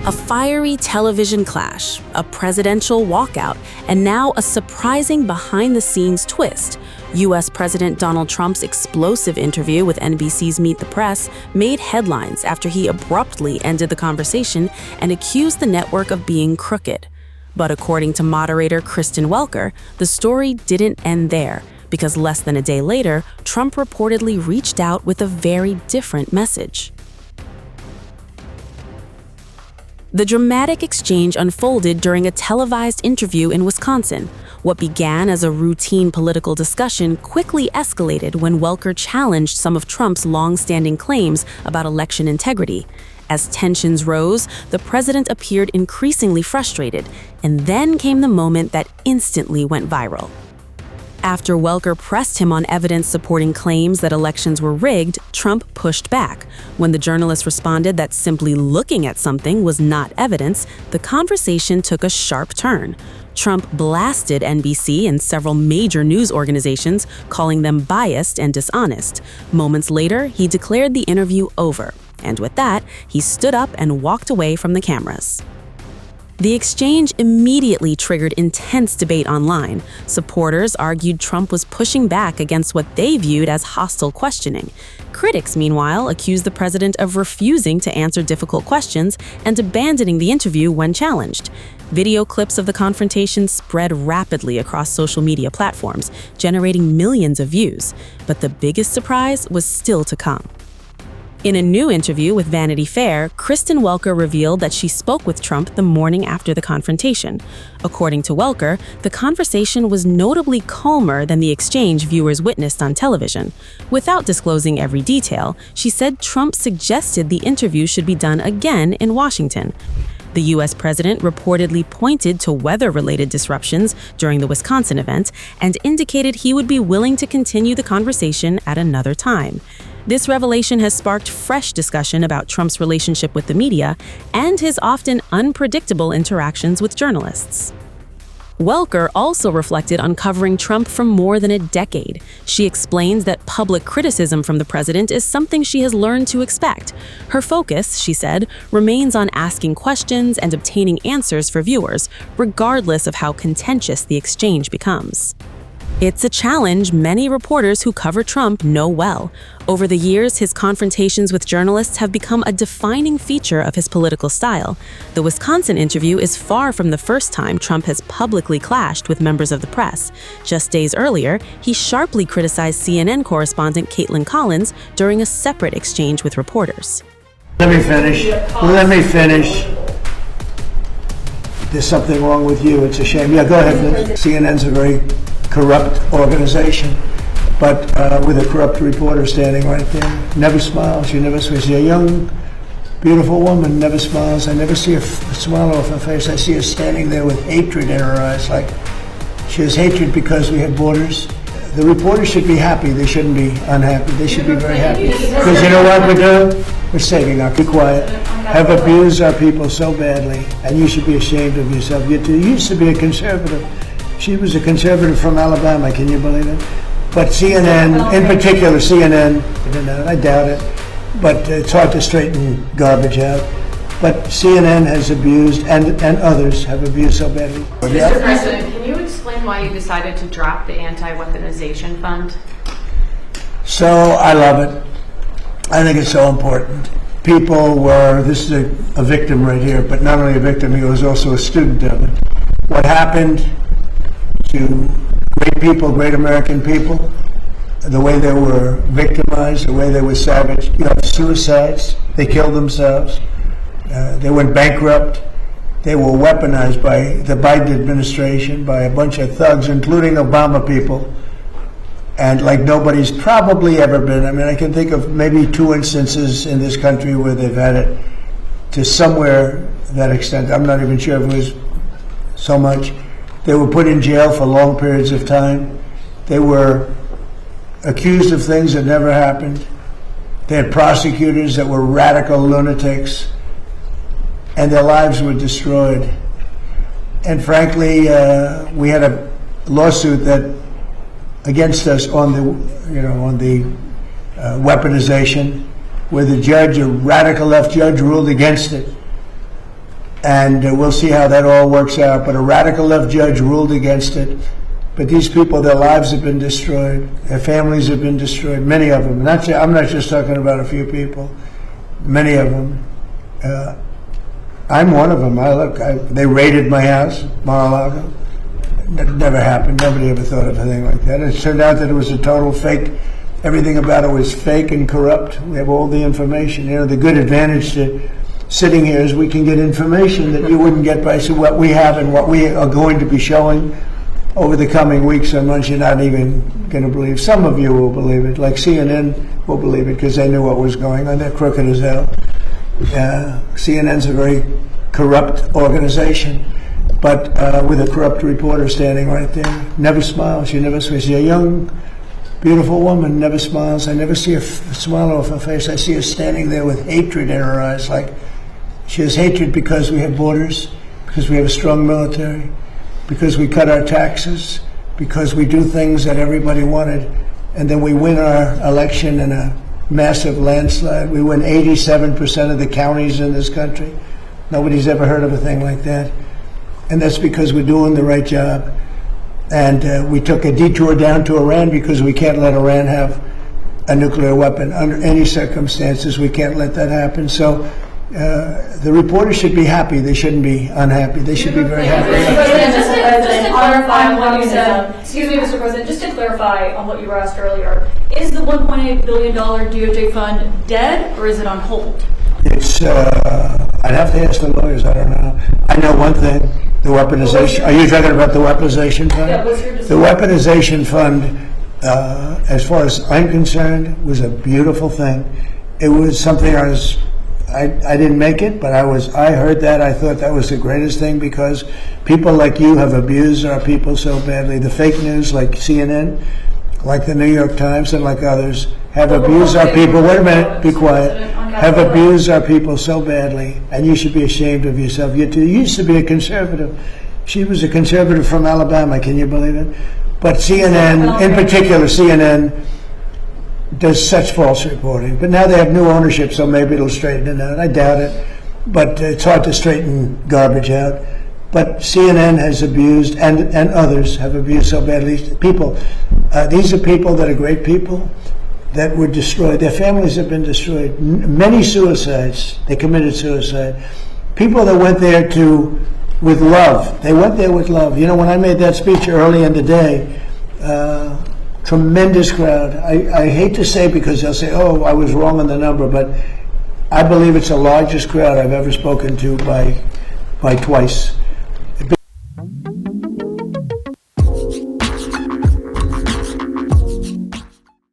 A fiery television clash, a presidential walkout, and now a surprising behind-the-scenes twist. U.S. President Donald Trump's explosive interview with NBC's Meet the Press made headlines after he abruptly ended the conversation and accused the network of being crooked. But according to moderator Kristen Welker, the story didn't end there, because less than a day later, Trump reportedly reached out with a very different message. The dramatic exchange unfolded during a televised interview in Wisconsin. What began as a routine political discussion quickly escalated when Welker challenged some of Trump's long-standing claims about election integrity. As tensions rose, the president appeared increasingly frustrated, and then came the moment that instantly went viral. After Welker pressed him on evidence supporting claims that elections were rigged, Trump pushed back. When the journalist responded that simply looking at something was not evidence, the conversation took a sharp turn. Trump blasted NBC and several major news organizations, calling them biased and dishonest. Moments later, he declared the interview over. And with that, he stood up and walked away from the cameras. The exchange immediately triggered intense debate online. Supporters argued Trump was pushing back against what they viewed as hostile questioning. Critics, meanwhile, accused the president of refusing to answer difficult questions and abandoning the interview when challenged. Video clips of the confrontation spread rapidly across social media platforms, generating millions of views. But the biggest surprise was still to come. In a new interview with Vanity Fair, Kristen Welker revealed that she spoke with Trump the morning after the confrontation. According to Welker, the conversation was notably calmer than the exchange viewers witnessed on television. Without disclosing every detail, she said Trump suggested the interview should be done again in Washington. The U.S. president reportedly pointed to weather-related disruptions during the Wisconsin event and indicated he would be willing to continue the conversation at another time. This revelation has sparked fresh discussion about Trump's relationship with the media and his often unpredictable interactions with journalists. Welker also reflected on covering Trump for more than a decade. She explains that public criticism from the president is something she has learned to expect. Her focus, she said, remains on asking questions and obtaining answers for viewers, regardless of how contentious the exchange becomes. It's a challenge many reporters who cover Trump know well. Over the years, his confrontations with journalists have become a defining feature of his political style. The Wisconsin interview is far from the first time Trump has publicly clashed with members of the press. Just days earlier, he sharply criticized CNN correspondent Kaitlan during a separate exchange with reporters. Let me finish. There's something wrong with you. It's a shame. Yeah, go ahead. CNN's a very corrupt organization, but with a corrupt reporter standing right there. Never smiles. You never see a young, beautiful woman, never smiles. I never see a smile off her face. I see her standing there with hatred in her eyes, like she has hatred because we have borders. The reporters should be happy. They shouldn't be unhappy. They should be very happy. Because you know what we're doing? We're saving our people. Be quiet. Have abused our people so badly, and you should be ashamed of yourself. You used to be a conservative. She was a conservative from Alabama, can you believe it? But CNN, in particular CNN, I doubt it, but it's hard to straighten garbage out. But CNN has abused, and others have abused so badly. Mr. President, can you explain why you decided to drop the anti-weaponization fund? So, I love it. I think it's so important. This is a victim right here, but not only a victim, he was also a student of it. What happened to great people, great American people, the way they were victimized, the way they were savaged. You have suicides, they killed themselves, they went bankrupt, they were weaponized by the Biden administration, by a bunch of thugs, including Obama people, and like nobody's probably ever been. I mean, I can think of maybe 2 instances in this country where they've had it to somewhere that extent. I'm not even sure if it was so much. They were put in jail for long periods of time. They were accused of things that never happened. They had prosecutors that were radical lunatics, and their lives were destroyed. And frankly, we had a lawsuit that against us on the weaponization, where the judge, a radical left judge, ruled against it. And we'll see how that all works out. But a radical left judge ruled against it. But these people, their lives have been destroyed. Their families have been destroyed, many of them. I'm not just talking about a few people. Many of them. I'm one of them. They raided my house, Mar-a-Lago. That never happened. Nobody ever thought of a thing like that. It turned out that it was a total fake. Everything about it was fake and corrupt. We have all the information. The good advantage to sitting here is we can get information that you wouldn't get by what we have and what we are going to be showing over the coming weeks or months. You're not even going to believe. Some of you will believe it, like CNN will believe it because they knew what was going on. They're crooked as hell. CNN's a very corrupt organization, but with a corrupt reporter standing right there. Never smiles. She never smiles. She's a young, beautiful woman, never smiles. I never see a smile off her face. I see her standing there with hatred in her eyes. Like she has hatred because we have borders, because we have a strong military, because we cut our taxes, because we do things that everybody wanted, and then we win our election in a massive landslide. We win 87% of the counties in this country. Nobody's ever heard of a thing like that. And that's because we're doing the right job. And we took a detour down to Iran because we can't let Iran have a nuclear weapon under any circumstances. We can't let that happen. So the reporters should be happy. They shouldn't be unhappy. They should be very happy. Just to clarify on what you said, excuse me, Mr. President, just to clarify on what you were asked earlier, is the $1.8 billion DOJ fund dead or is it on hold? It's, I'd have to ask the lawyers, I don't know. I know one thing, the weaponization, are you talking about the weaponization fund? Yeah, what's your The weaponization fund, as far as I'm concerned, was a beautiful thing. It was something I didn't make it, but I heard that. I thought that was the greatest thing because people like you have abused our people so badly. The fake news like CNN, like the New York Times and like others have abused our people. Wait a minute, be quiet. Have abused our people so badly, and you should be ashamed of yourself. You used to be a conservative. She was a conservative from Alabama, can you believe it? But CNN, in particular, CNN does such false reporting. But now they have new ownership, so maybe it'll straighten it out. I doubt it. But it's hard to straighten garbage out. But CNN has abused, and others have abused so badly. People, these are people that are great people that were destroyed. Their families have been destroyed. Many suicides. They committed suicide. People that went there with love. They went there with love. When I made that speech early in the day, tremendous crowd. I hate to say because they'll say, oh, I was wrong on the number, but I believe it's the largest crowd I've ever spoken to by twice.